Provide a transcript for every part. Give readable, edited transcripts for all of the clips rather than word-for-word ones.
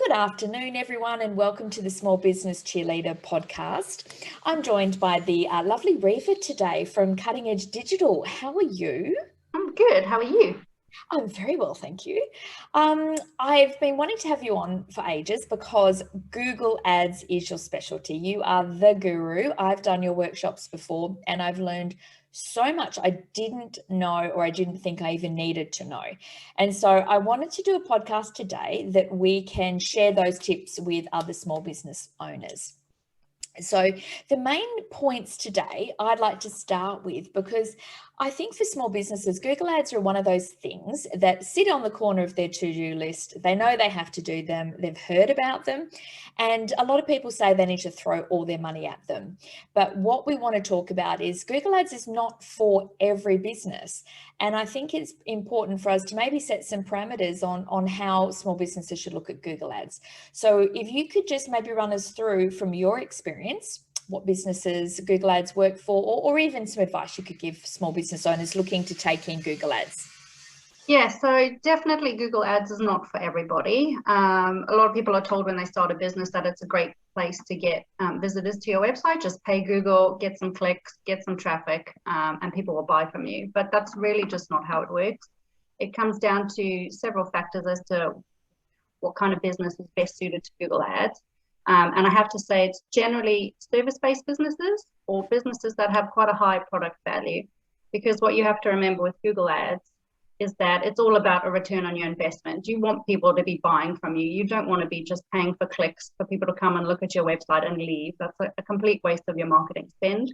Good afternoon, everyone, and welcome to the Small Business Cheerleader podcast. I'm joined by the lovely Reeva today from Cutting Edge Digital. How are you? I'm good. How are you? I'm very well, thank you. I've been wanting to have you on for ages because Google Ads is your specialty. You are the guru. I've done your workshops before and I've learned so much I didn't know or I didn't think I even needed to know. And so I wanted to do a podcast today that we can share those tips with other small business owners. So the main points today I'd like to start with, because I think for small businesses, Google Ads are one of those things that sit on the corner of their to-do list. They know they have to do them. They've heard about them. And a lot of people say they need to throw all their money at them. But what we want to talk about is Google Ads is not for every business. And I think it's important for us to maybe set some parameters on how small businesses should look at Google Ads. So if you could just maybe run us through from your experience, what businesses Google Ads work for, or even some advice you could give small business owners looking to take in Google Ads. Yeah, so definitely Google Ads is not for everybody. A lot of people are told when they start a business that it's a great place to get visitors to your website. Just pay Google, get some clicks, get some traffic, and people will buy from you. But that's really just not how it works. It comes down to several factors as to what kind of business is best suited to Google Ads. And I have to say it's generally service-based businesses or businesses that have quite a high product value, because what you have to remember with Google Ads is that it's all about a return on your investment. You want people to be buying from you. You don't want to be just paying for clicks for people to come and look at your website and leave. That's a complete waste of your marketing spend.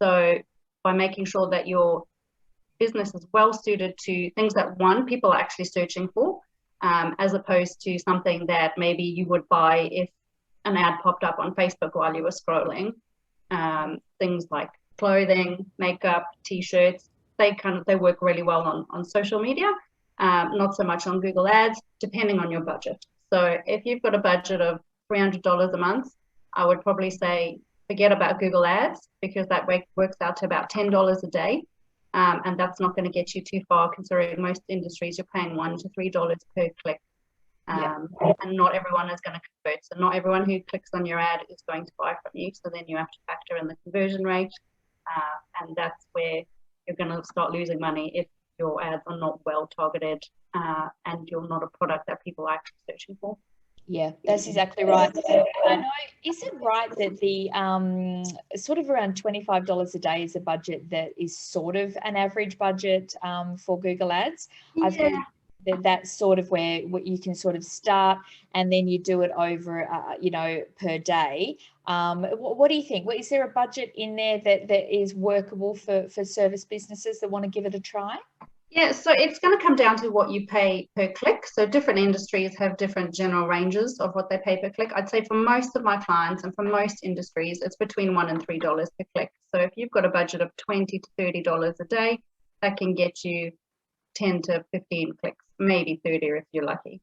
So by making sure that your business is well suited to things that, one, people are actually searching for, as opposed to something that maybe you would buy if an ad popped up on Facebook while you were scrolling. Things like clothing, makeup, t-shirts, they work really well on social media, not so much on Google Ads, depending on your budget. So if you've got a budget of $300 a month, I would probably say forget about Google Ads, because that works out to about $10 a day. And that's not going to get you too far, considering most industries you're paying $1 to $3 per click. And not everyone is going to convert. So not everyone who clicks on your ad is going to buy from you. So then you have to factor in the conversion rate. And that's where you're going to start losing money if your ads are not well targeted and you're not a product that people are actually searching for. Yeah, that's exactly right. I know, is it right that the sort of around $25 a day is a budget that is sort of an average budget for Google Ads? Yeah. I've heard that's sort of where you can sort of start and then you do it over, per day. What do you think? Is there a budget in there that is workable for service businesses that want to give it a try? Yeah, so it's going to come down to what you pay per click. So different industries have different general ranges of what they pay per click. I'd say for most of my clients and for most industries, it's between $1 and $3 per click. So if you've got a budget of $20 to $30 a day, that can get you 10 to 15 clicks, maybe 30 if you're lucky.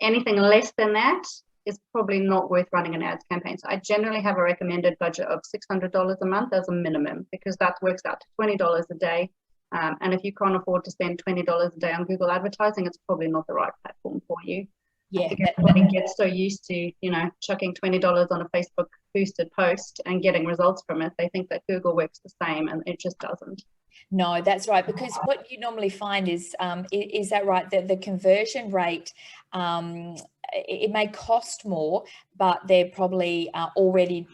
Anything less than that is probably not worth running an ads campaign. So I generally have a recommended budget of $600 a month as a minimum, because that works out to $20 a day. And if you can't afford to spend $20 a day on Google advertising, it's probably not the right platform for you. Yeah, everybody gets so used to, chucking $20 on a Facebook boosted post and getting results from it. They think that Google works the same, and it just doesn't. No, that's right. Because what you normally find is that right, that the conversion rate, it may cost more, but they're probably already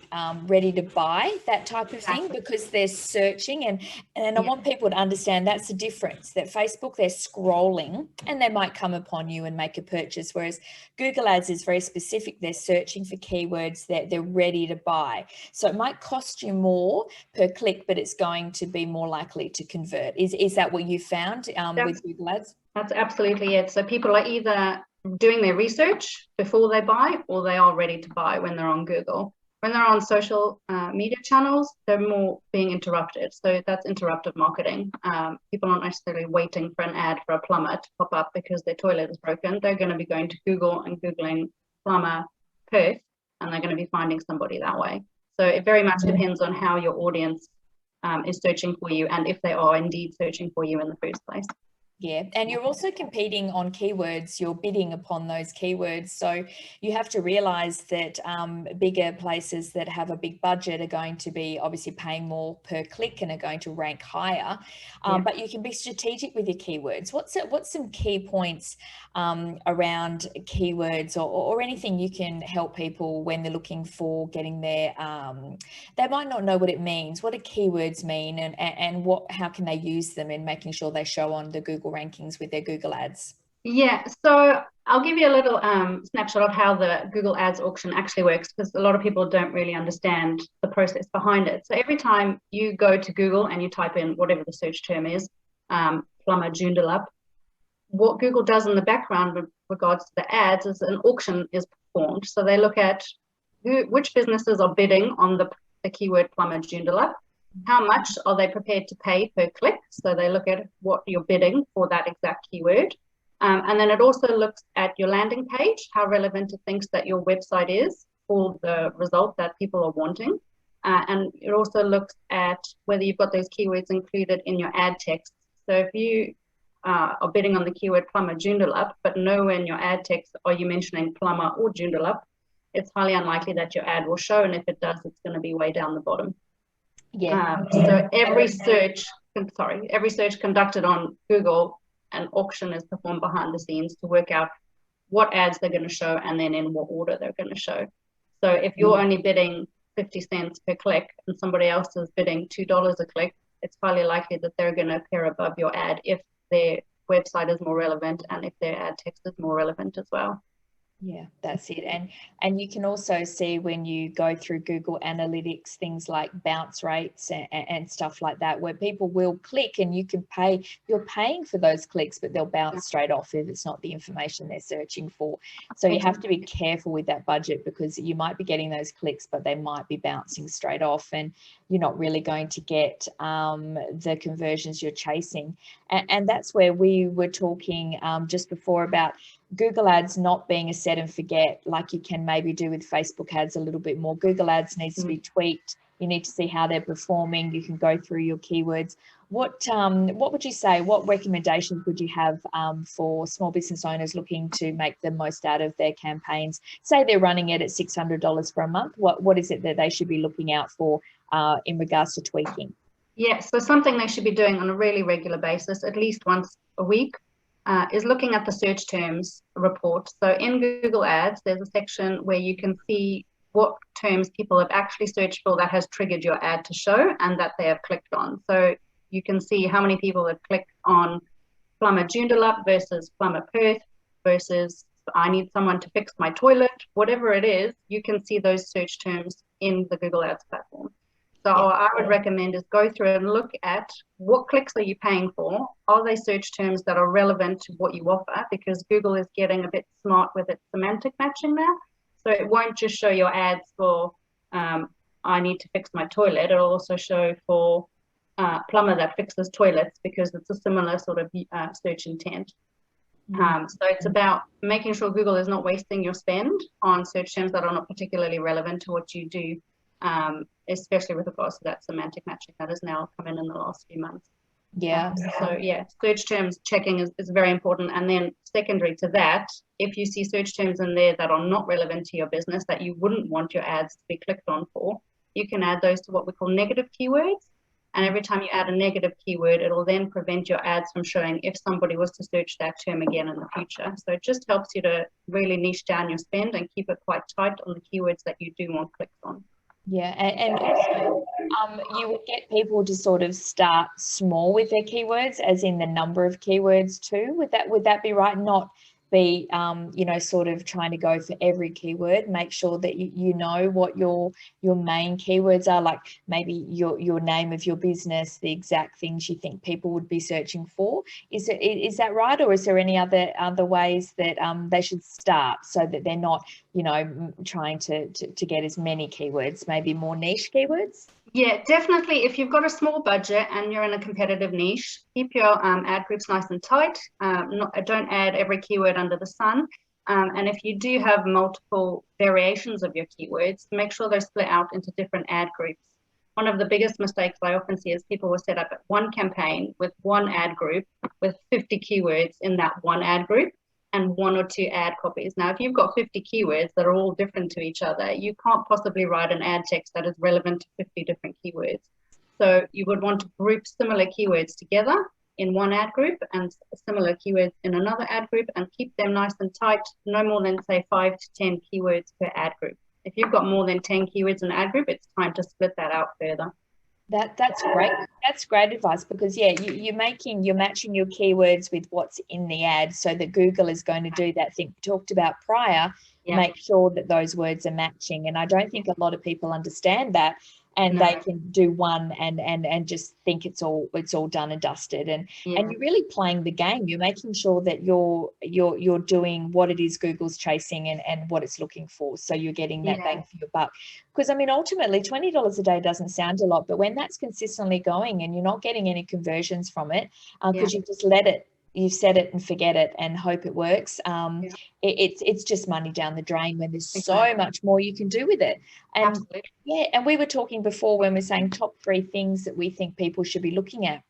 ready to buy that type of thing, because they're searching. And I want people to understand that's the difference, that Facebook, they're scrolling and they might come upon you and make a purchase, whereas Google Ads is very specific. They're searching for keywords that they're ready to buy. So it might cost you more per click, but it's going to be more likely to convert. Is that what you found with Google Ads? That's absolutely it. So people are either doing their research before they buy, or they are ready to buy when they're on Google. When they're on social media channels, they're more being interrupted. So that's interruptive marketing. People aren't necessarily waiting for an ad for a plumber to pop up because their toilet is broken. They're going to be going to Google and Googling plumber Perth, and they're going to be finding somebody that way. So it very much depends on how your audience is searching for you, and if they are indeed searching for you in the first place. Yeah, and you're also competing on keywords. You're bidding upon those keywords. So you have to realize that bigger places that have a big budget are going to be obviously paying more per click and are going to rank higher. But you can be strategic with your keywords. What's some key points around keywords or anything you can help people when they're looking for getting their, they might not know what it means. What do keywords mean, and how can they use them in making sure they show on the Google rankings with their Google ads? Yeah, so I'll give you a little snapshot of how the Google Ads auction actually works, because a lot of people don't really understand the process behind it. So every time you go to Google and you type in whatever the search term is, plumber joondalup, what Google does in the background with regards to the ads is an auction is performed. So they look at which businesses are bidding on the keyword plumber joondalup, how much are they prepared to pay per click. So they look at what you're bidding for that exact keyword. And then it also looks at your landing page, how relevant it thinks that your website is for the result that people are wanting. And it also looks at whether you've got those keywords included in your ad text. So if you are bidding on the keyword plumber joondalup, but nowhere in your ad text are you mentioning plumber or joondalup, it's highly unlikely that your ad will show. And if it does, it's going to be way down the bottom. Yeah. So every search conducted on Google, an auction is performed behind the scenes to work out what ads they're going to show and then in what order they're going to show. So if you're only bidding 50 cents per click and somebody else is bidding $2 a click, it's highly likely that they're going to appear above your ad if their website is more relevant and if their ad text is more relevant as well. Yeah, that's it. And you can also see when you go through Google Analytics, things like bounce rates and stuff like that, where people will click and you can pay, you're paying for those clicks, but they'll bounce straight off if it's not the information they're searching for. So you have to be careful with that budget, because you might be getting those clicks, but they might be bouncing straight off and you're not really going to get the conversions you're chasing. And that's where we were talking just before about Google ads not being a set and forget like you can maybe do with Facebook ads a little bit more. Google ads needs to be tweaked. You need to see how they're performing. You can go through your keywords. What would you say, what recommendations would you have for small business owners looking to make the most out of their campaigns? Say they're running it at $600 for a month. What is it that they should be looking out for in regards to tweaking? Yeah, so something they should be doing on a really regular basis, at least once a week, is looking at the search terms report. So in Google Ads, there's a section where you can see what terms people have actually searched for that has triggered your ad to show and that they have clicked on. So you can see how many people have clicked on plumber joondalup versus plumber Perth versus I need someone to fix my toilet, whatever it is, you can see those search terms in the Google Ads platform. So what I would recommend is go through and look at what clicks are you paying for? Are they search terms that are relevant to what you offer? Because Google is getting a bit smart with its semantic matching now. So it won't just show your ads for I need to fix my toilet. It'll also show for plumber that fixes toilets, because it's a similar sort of search intent. So it's about making sure Google is not wasting your spend on search terms that are not particularly relevant to what you do. Especially with regards to that semantic matching that has now come in the last few months. Yeah. So yeah, search terms checking is very important. And then secondary to that, if you see search terms in there that are not relevant to your business, that you wouldn't want your ads to be clicked on for, you can add those to what we call negative keywords. And every time you add a negative keyword, it'll then prevent your ads from showing if somebody was to search that term again in the future. So it just helps you to really niche down your spend and keep it quite tight on the keywords that you do want clicks on. Yeah, and also you would get people to sort of start small with their keywords, as in the number of keywords too. Would that be right? Not be sort of trying to go for every keyword. Make sure that you know what your main keywords are, like maybe your name of your business, the exact things you think people would be searching for. Is that right, or is there any other ways that they should start so that they're not trying to get as many keywords, maybe more niche keywords? Yeah, definitely. If you've got a small budget and you're in a competitive niche, keep your ad groups nice and tight. Don't add every keyword under the sun. And if you do have multiple variations of your keywords, make sure they're split out into different ad groups. one of the biggest mistakes I often see is people will set up one campaign with one ad group with 50 keywords in that one ad group and one or two ad copies. Now, if you've got 50 keywords that are all different to each other, you can't possibly write an ad text that is relevant to 50 different keywords. So you would want to group similar keywords together in one ad group and similar keywords in another ad group, and keep them nice and tight, no more than say 5 to 10 keywords per ad group. If you've got more than 10 keywords in an ad group, it's time to split that out further. That's great. That's great advice, because you're matching your keywords with what's in the ad, so that Google is going to do that thing we talked about prior. Make sure that those words are matching. And I don't think a lot of people understand that, and they can do one and just think it's all done and dusted. And you're really playing the game. You're making sure that you're doing what it is Google's chasing and what it's looking for, so you're getting that bang for your buck. Because I mean, ultimately $20 a day doesn't sound a lot, but when that's consistently going and you're not getting any conversions from it, because you just you set it and forget it and hope it works, it's just money down the drain when there's so much more you can do with it. And and we were talking before when we're saying top 3 things that we think people should be looking at.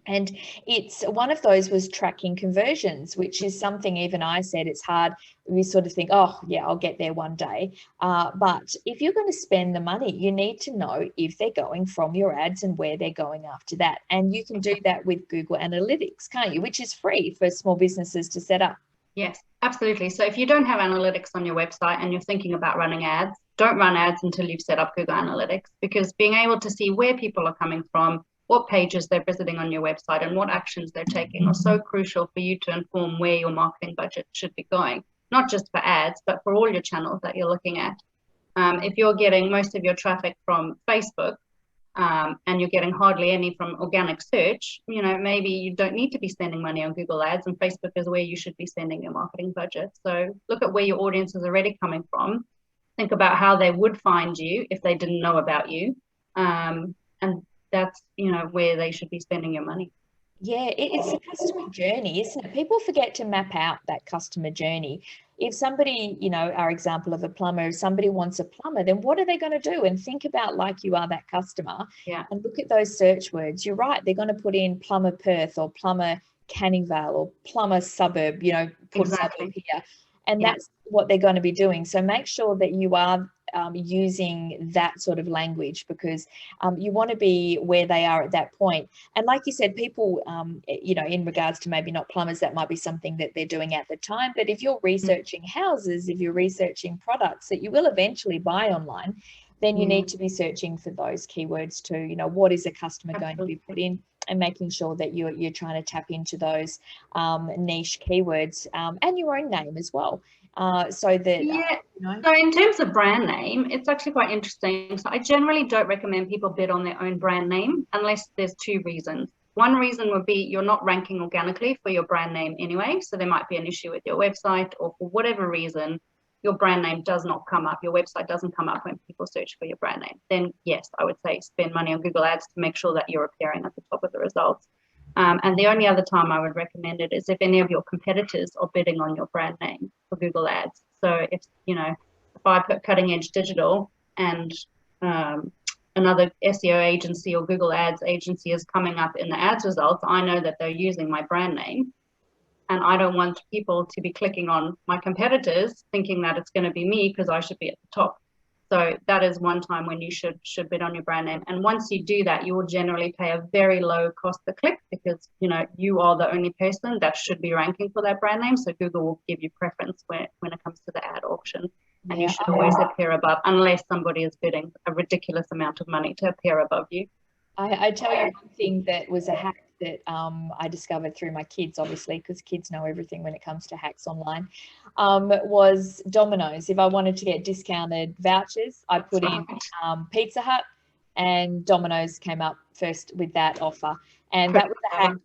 And it's one of those was tracking conversions, which is something even I said it's hard. We sort of think, oh, yeah, I'll get there one day. But if you're going to spend the money, you need to know if they're going from your ads and where they're going after that. And you can do that with Google Analytics, can't you? Which is free for small businesses to set up. Yes, absolutely. So if you don't have analytics on your website and you're thinking about running ads, don't run ads until you've set up Google Analytics, because being able to see where people are coming from, what pages they're visiting on your website, and what actions they're taking are so crucial for you to inform where your marketing budget should be going, not just for ads, but for all your channels that you're looking at. If you're getting most of your traffic from Facebook, and you're getting hardly any from organic search, maybe you don't need to be spending money on Google Ads, and Facebook is where you should be spending your marketing budget. So look at where your audience is already coming from. Think about how they would find you if they didn't know about you. And that's, where they should be spending your money. Yeah, it's a customer journey, isn't it? People forget to map out that customer journey. If somebody, our example of a plumber, if somebody wants a plumber, then what are they going to do? And think about like you are that customer, and look at those search words. You're right. They're going to put in plumber Perth or plumber Canning Vale or plumber suburb, put suburb here. And that's what they're going to be doing. So make sure that you are using that sort of language, because you want to be where they are at that point. And like you said, people, in regards to maybe not plumbers, that might be something that they're doing at the time. But if you're researching houses, if you're researching products that you will eventually buy online, then you need to be searching for those keywords too. What is a customer going to be put in? And making sure that you're trying to tap into those niche keywords, and your own name as well. So that, So in terms of brand name, it's actually quite interesting. So I generally don't recommend people bid on their own brand name unless there's 2 reasons. One reason would be you're not ranking organically for your brand name anyway. So there might be an issue with your website, or for whatever reason, your brand name does not come up, your website doesn't come up when people search for your brand name. Then yes, I would say spend money on Google Ads to make sure that you're appearing at the top of the results. And the only other time I would recommend it is if any of your competitors are bidding on your brand name for Google Ads. So if I put Cutting Edge Digital and another SEO agency or Google Ads agency is coming up in the ads results, I know that they're using my brand name. And I don't want people to be clicking on my competitors thinking that it's going to be me because I should be at the top. So that is one time when you should bid on your brand name. And once you do that, you will generally pay a very low cost per click, because you are the only person that should be ranking for that brand name. So Google will give you preference when it comes to the ad auction. And you should always appear above, unless somebody is bidding a ridiculous amount of money to appear above you. I tell you one thing that was a hack that I discovered through my kids, obviously, because kids know everything when it comes to hacks online, was Domino's. If I wanted to get discounted vouchers, I put in Pizza Hut, and Domino's came up first with that offer. And that was a hack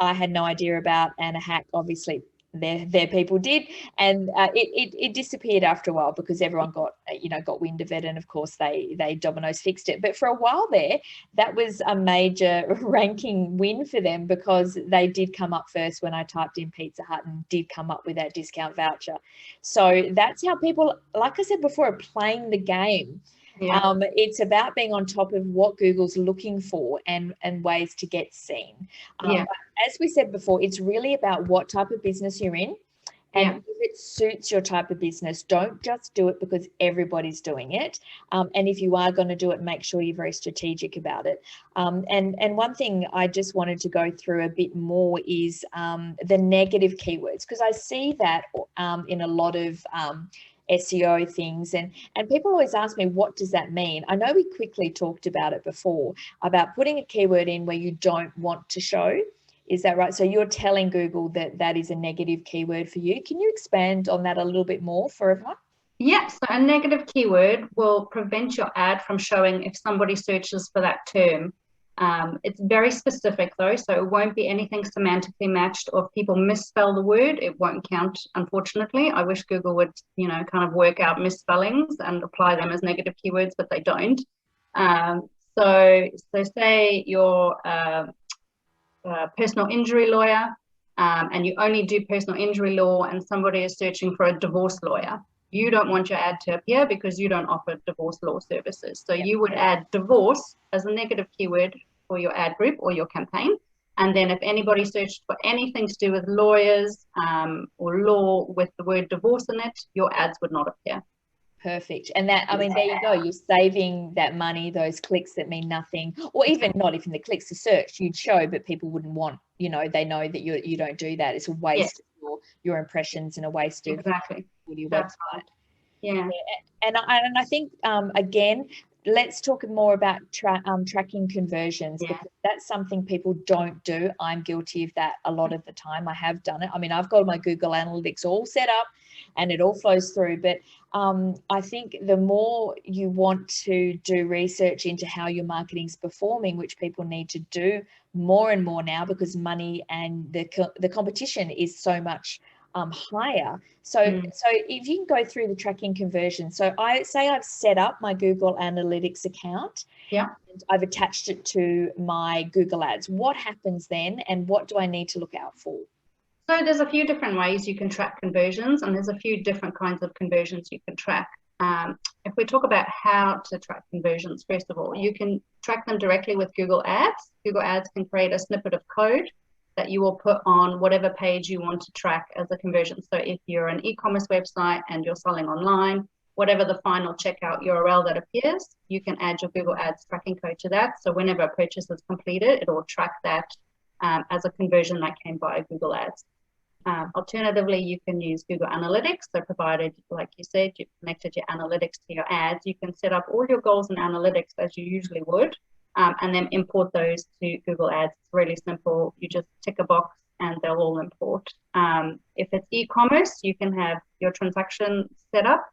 I had no idea about, and a hack, obviously, their people did, and it disappeared after a while because everyone got wind of it, and of course they Domino's fixed it. But for a while there, that was a major ranking win for them, because they did come up first when I typed in Pizza Hut and did come up with that discount voucher. So that's how people, like I said before, are playing the game. Yeah. It's about being on top of what Google's looking for and ways to get seen. Yeah. But as we said before, it's really about what type of business you're in. And if it suits your type of business, don't just do it because everybody's doing it. And if you are going to do it, make sure you're very strategic about it. And one thing I just wanted to go through a bit more is the negative keywords, because I see that in a lot of SEO things, and people always ask me, what does that mean? I know we quickly talked about it before, about putting a keyword in where you don't want to show. Is that right? So you're telling Google that that is a negative keyword for you. Can you expand on that a little bit more for everyone? Yeah, so a negative keyword will prevent your ad from showing if somebody searches for that term. It's very specific though, so it won't be anything semantically matched, or if people misspell the word, it won't count, unfortunately. I wish Google would, kind of work out misspellings and apply them as negative keywords, but they don't. So say you're personal injury lawyer, and you only do personal injury law, and somebody is searching for a divorce lawyer. You don't want your ad to appear because you don't offer divorce law services. So you would add divorce as a negative keyword for your ad group or your campaign. And then if anybody searched for anything to do with lawyers or law with the word divorce in it, your ads would not appear. Perfect. And that, I mean, there you go. You're saving that money, those clicks that mean nothing, or even not even the clicks to search you'd show, but people wouldn't want, they know that you don't do that. It's a waste of your impressions and a waste of your website. Right. Yeah. And I think, again, let's talk more about tracking conversions, because that's something people don't do. I'm guilty of that a lot of the time. I have done it. I mean, I've got my Google Analytics all set up and it all flows through. But I think the more you want to do research into how your marketing's performing, which people need to do more and more now, because money and the competition is so much higher. So if you can go through the tracking conversion. So I say I've set up my Google Analytics account. Yeah. And I've attached it to my Google Ads. What happens then, and what do I need to look out for? So there's a few different ways you can track conversions, and there's a few different kinds of conversions you can track. If we talk about how to track conversions, first of all, you can track them directly with Google Ads. Google Ads can create a snippet of code that you will put on whatever page you want to track as a conversion. So if you're an e-commerce website and you're selling online, whatever the final checkout URL that appears, you can add your Google Ads tracking code to that. So whenever a purchase is completed, it will track that as a conversion that came via Google Ads. Alternatively, you can use Google Analytics. So provided, like you said, you've connected your analytics to your ads, you can set up all your goals in analytics as you usually would, and then import those to Google Ads. It's really simple. You just tick a box and they'll all import. If it's e-commerce, you can have your transaction set up,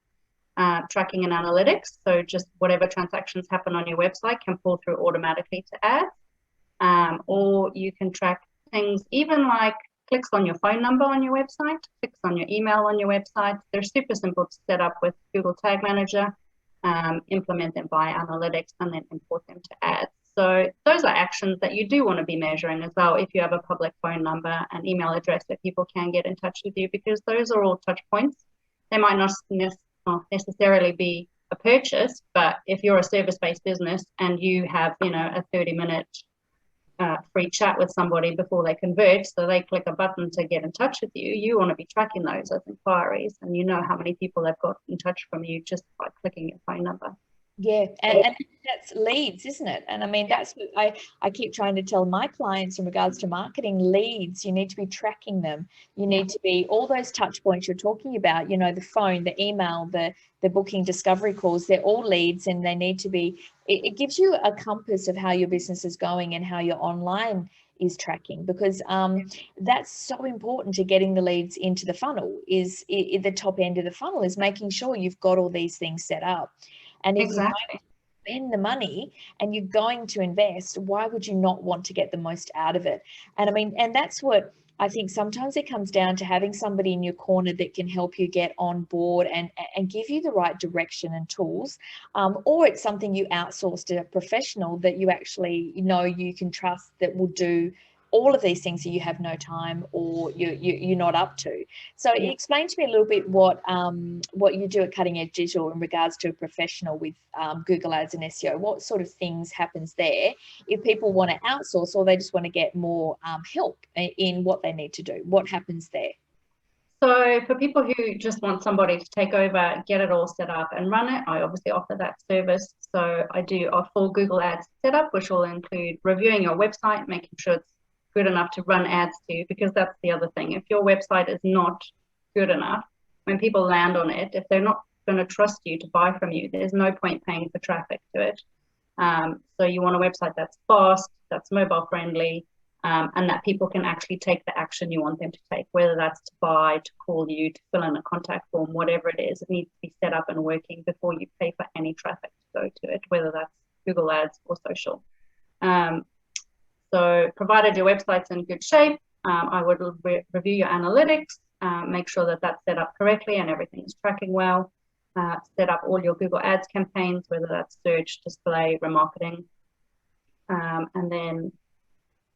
tracking and analytics. So just whatever transactions happen on your website can pull through automatically to ads. Or you can track things even like clicks on your phone number on your website, clicks on your email on your website. They're super simple to set up with Google Tag Manager, implement them via analytics, and then import them to ads. So those are actions that you do want to be measuring as well if you have a public phone number and email address that people can get in touch with you, because those are all touch points. They might not necessarily be a purchase, but if you're a service-based business and you have, a 30-minute free chat with somebody before they convert, so they click a button to get in touch with you, you want to be tracking those as inquiries, and you know how many people they've got in touch from you just by clicking your phone number. Yeah, and that's leads, isn't it? And I mean, that's what I keep trying to tell my clients in regards to marketing. Leads, you need to be tracking them. You need to be, all those touch points you're talking about, the phone, the email, the booking, discovery calls, they're all leads, and they need to be, it gives you a compass of how your business is going and how your online is tracking, because that's so important to getting the leads into the funnel. Is the top end of the funnel is making sure you've got all these things set up. And if you spend the money and you're going to invest, why would you not want to get the most out of it? And I mean, and that's what I think sometimes it comes down to having somebody in your corner that can help you get on board and give you the right direction and tools, or it's something you outsource to a professional that you actually you can trust that will do all of these things that you have no time or you're not up to. So explain to me a little bit what you do at Cutting Edge Digital in regards to a professional with Google Ads and SEO. What sort of things happens there if people want to outsource or they just want to get more help in what they need to do? What happens there? So for people who just want somebody to take over, get it all set up and run it, I obviously offer that service. So I do a full Google Ads setup, which will include reviewing your website, making sure it's good enough to run ads to, because that's the other thing. If your website is not good enough, when people land on it, if they're not going to trust you to buy from you, there's no point paying for traffic to it. So you want a website that's fast, that's mobile friendly, and that people can actually take the action you want them to take, whether that's to buy, to call you, to fill in a contact form, whatever it is. It needs to be set up and working before you pay for any traffic to go to it, whether that's Google Ads or social. So provided your website's in good shape, I would review your analytics, make sure that that's set up correctly and everything is tracking well. Set up all your Google Ads campaigns, whether that's search, display, remarketing. And then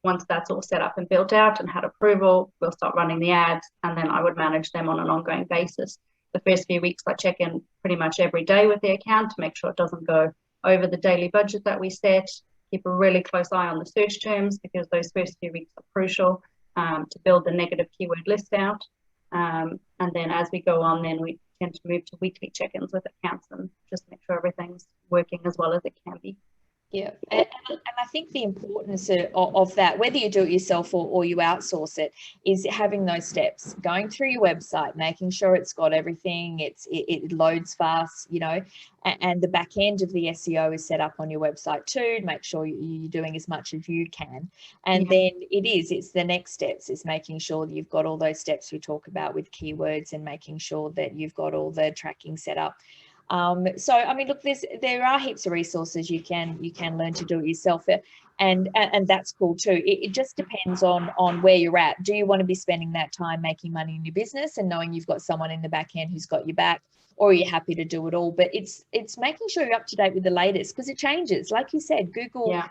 once that's all set up and built out and had approval, we'll start running the ads, and then I would manage them on an ongoing basis. The first few weeks, I check in pretty much every day with the account to make sure it doesn't go over the daily budget that we set. Keep a really close eye on the search terms, because those first few weeks are crucial to build the negative keyword list out. And then as we go on, then we tend to move to weekly check-ins with accounts and just make sure everything's working as well as it can be. Yeah, and I think the importance of that, whether you do it yourself or you outsource it, is having those steps, going through your website, making sure it's got everything, it loads fast, you know, and the back end of the SEO is set up on your website too. Make sure you're doing as much as you can, and then it's the next steps, is making sure that you've got all those steps we talk about with keywords and making sure that you've got all the tracking set up. So I mean, look, there are heaps of resources you can learn to do it yourself, and that's cool too. It just depends on where you're at. Do you want to be spending that time making money in your business and knowing you've got someone in the back end who's got your back, or are you happy to do it all? But it's making sure you're up to date with the latest, because it changes. Like you said, Google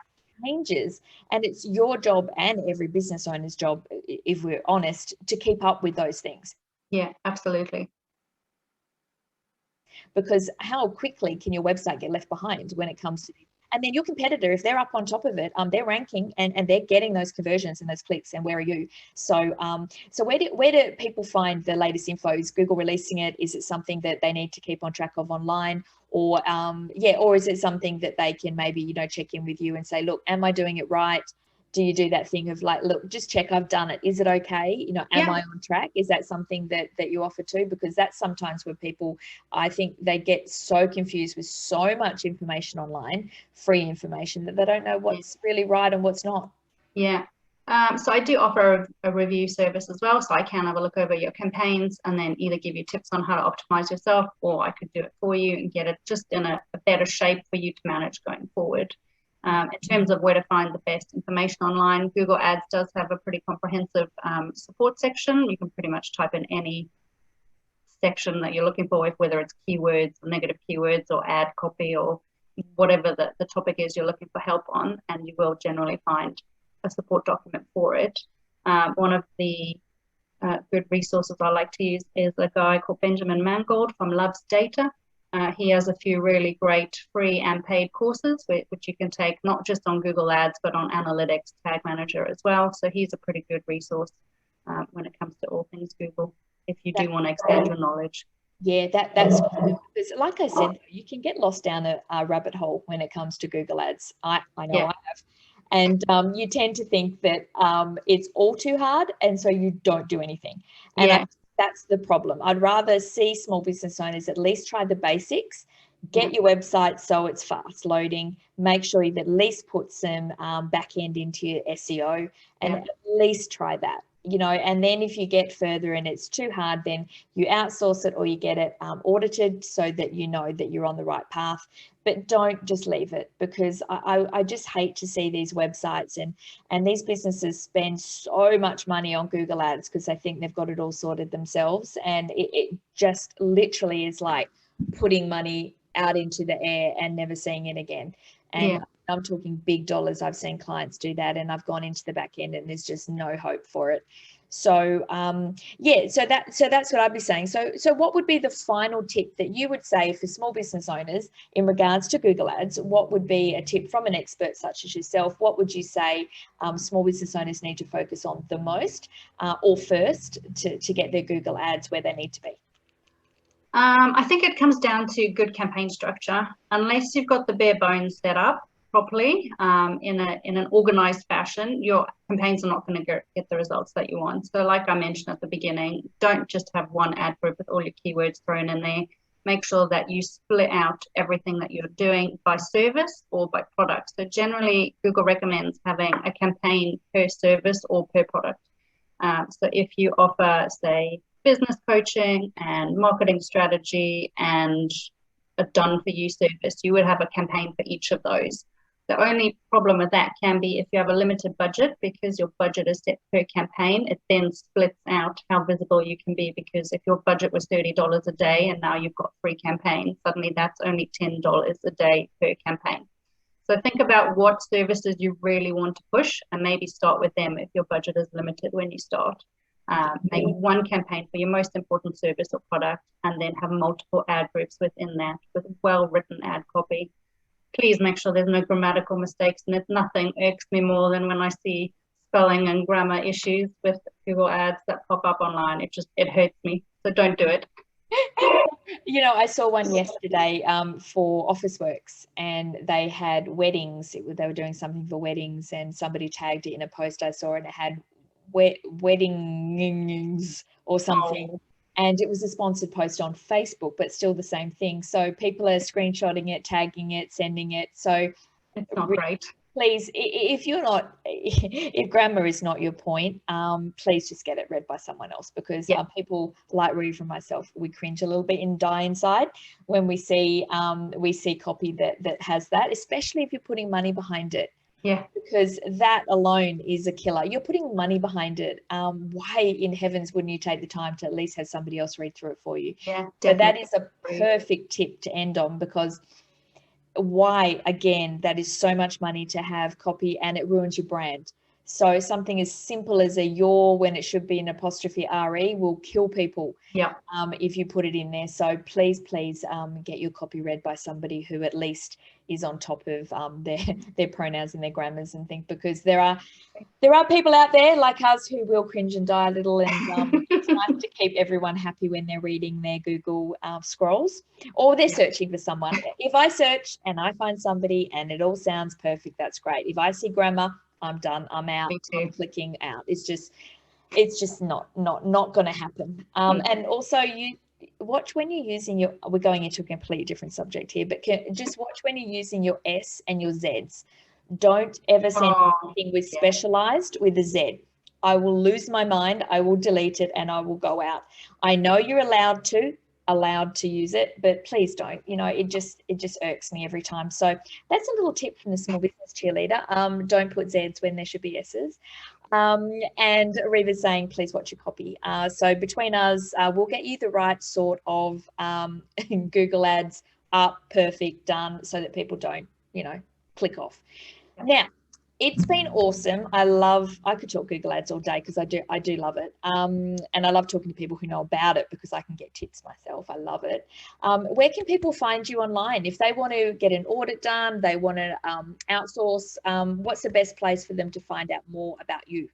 changes, and it's your job and every business owner's job, if we're honest, to keep up with those things. Yeah, absolutely. Because how quickly can your website get left behind when it comes to, and then your competitor, if they're up on top of it, they're ranking and they're getting those conversions and those clicks, and where are you? So so where do people find the latest info? Is Google releasing it? Is it something that they need to keep on track of online, or or is it something that they can maybe, you know, check in with you and say, look, am I doing it right? Do you do that thing of like, look, just check I've done it. Is it okay? You know, am I on track? Is that something that you offer too? Because that's sometimes where people, I think they get so confused with so much information online, free information, that they don't know what's really right and what's not. Yeah. So I do offer a review service as well. So I can have a look over your campaigns and then either give you tips on how to optimize yourself, or I could do it for you and get it just in a better shape for you to manage going forward. In terms of where to find the best information online, Google Ads does have a pretty comprehensive support section. You can pretty much type in any section that you're looking for, whether it's keywords or negative keywords or ad copy or whatever the topic is you're looking for help on, and you will generally find a support document for it. One of the good resources I like to use is a guy called Benjamin Mangold from Loves Data. He has a few really great free and paid courses which you can take not just on Google Ads, but on analytics, tag manager as well. So he's a pretty good resource when it comes to all things Google, if you do want to expand your knowledge. Yeah, that's because, like I said, you can get lost down a rabbit hole when it comes to Google Ads. I know I have. And you tend to think that it's all too hard, and so you don't do anything. And that's the problem. I'd rather see small business owners at least try the basics, get your website so it's fast loading, make sure you at least put some back end into your SEO, and at least try that. You know, and then if you get further and it's too hard, then you outsource it or you get it audited so that you know that you're on the right path. But don't just leave it, because I just hate to see these websites and these businesses spend so much money on Google Ads because they think they've got it all sorted themselves, and it just literally is like putting money out into the air and never seeing it again. And I'm talking big dollars. I've seen clients do that, and I've gone into the back end and there's just no hope for it. So yeah, so that's what I'd be saying. So what would be the final tip that you would say for small business owners in regards to Google Ads? What would be a tip from an expert such as yourself? What would you say small business owners need to focus on the most or first to get their Google Ads where they need to be? I think it comes down to good campaign structure. Unless you've got the bare bones set up properly in an organized fashion, your campaigns are not going to get the results that you want. So like I mentioned at the beginning, don't just have one ad group with all your keywords thrown in there. Make sure that you split out everything that you're doing by service or by product. So generally, Google recommends having a campaign per service or per product. So if you offer, say, business coaching and marketing strategy and a done for you service, you would have a campaign for each of those. The only problem with that can be if you have a limited budget, because your budget is set per campaign, it then splits out how visible you can be, because if your budget was $30 a day and now you've got 3 campaigns, suddenly that's only $10 a day per campaign. So think about what services you really want to push and maybe start with them if your budget is limited when you start. Make one campaign for your most important service or product, and then have multiple ad groups within that with well-written ad copy. Please make sure there's no grammatical mistakes, and nothing irks me more than when I see spelling and grammar issues with Google Ads that pop up online. It hurts me. So don't do it. You know, I saw one yesterday for Officeworks, and they had weddings. They were doing something for weddings, and somebody tagged it in a post I saw, and it had weddings or something. Oh. And it was a sponsored post on Facebook, but still the same thing. So people are screenshotting it, tagging it, sending it. So it's not great. Please, if grammar is not your point, please just get it read by someone else, because people like Reeva and myself, we cringe a little bit and die inside when we see copy that has that, especially if you're putting money behind it. Yeah, because that alone is a killer. You're putting money behind it. Why in heavens wouldn't you take the time to at least have somebody else read through it for you? Yeah, so that is a perfect tip to end on, because why, again, that is so much money to have copy, and it ruins your brand. So something as simple as a your when it should be an apostrophe re will kill people. Yeah. If you put it in there. So please get your copy read by somebody who at least is on top of their pronouns and their grammars and things, because there are people out there like us who will cringe and die a little, and it's nice to keep everyone happy when they're reading their Google scrolls, or they're searching for someone. If I search and I find somebody and it all sounds perfect, that's great. If I see grammar, I'm done. I'm out. I'm clicking out. It's just not going to happen. And also, you watch when you're using your. We're going into a completely different subject here, but just watch when you're using your S and your Zs. Don't ever send anything with specialized with a Z. I will lose my mind. I will delete it and I will go out. I know you're allowed to use it, but please don't. You know, it just irks me every time. So that's a little tip from the small business cheerleader. Don't put Zs when there should be S's. And Reeva's saying, please watch your copy. So between us, we'll get you the right sort of Google Ads up, perfect, done, so that people don't, click off. Now, it's been awesome. I could talk Google Ads all day, because I do love it. And I love talking to people who know about it, because I can get tips myself. I love it. Where can people find you online? If they want to get an audit done, they want to outsource, what's the best place for them to find out more about you?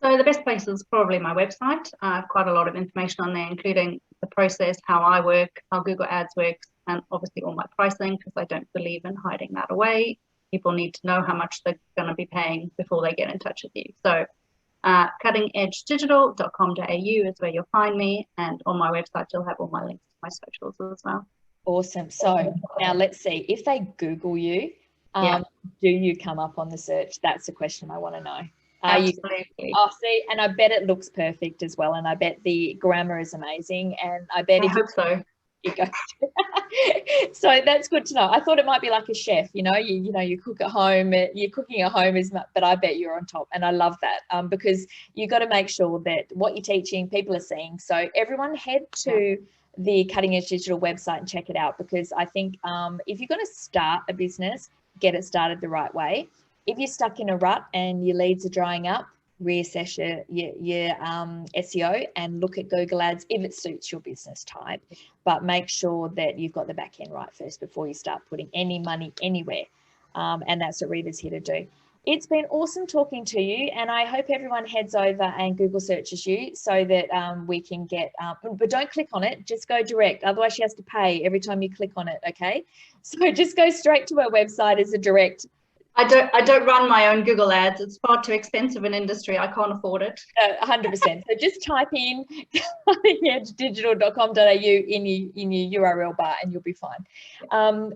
So the best place is probably my website. I have quite a lot of information on there, including the process, how I work, how Google Ads works, and obviously all my pricing, because I don't believe in hiding that away. People need to know how much they're going to be paying before they get in touch with you. So cuttingedgedigital.com.au is where you'll find me. And on my website, you'll have all my links to my socials as well. Awesome. So now let's see. If they Google you, do you come up on the search? That's the question I want to know. Absolutely. See, and I bet it looks perfect as well. And I bet the grammar is amazing. And I bet I hope so. So that's good to know. I thought it might be like a chef, you cook at home, you're cooking at home but I bet you're on top, and I love that, because you got to make sure that what you're teaching people are seeing. So everyone head to the Cutting Edge Digital website and check it out, because I think if you're going to start a business, get it started the right way. If you're stuck in a rut and your leads are drying up, reassess your SEO and look at Google Ads if it suits your business type. But make sure that you've got the back end right first before you start putting any money anywhere. And that's what Reeva's here to do. It's been awesome talking to you, and I hope everyone heads over and Google searches you so that we can get, but don't click on it, just go direct. Otherwise she has to pay every time you click on it, okay? So just go straight to her website as a direct. I don't run my own Google Ads. It's far too expensive an industry. I can't afford it. 100%. So just type in digital.com.au in your URL bar and you'll be fine.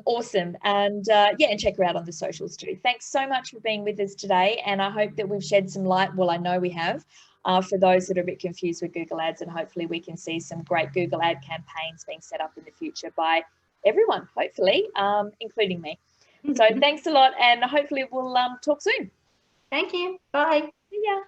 Awesome. And and check her out on the socials too. Thanks so much for being with us today. And I hope that we've shed some light. Well, I know we have, for those that are a bit confused with Google Ads, and hopefully we can see some great Google ad campaigns being set up in the future by everyone, hopefully, including me. So thanks a lot, and hopefully we'll talk soon. Thank you. Bye. See ya.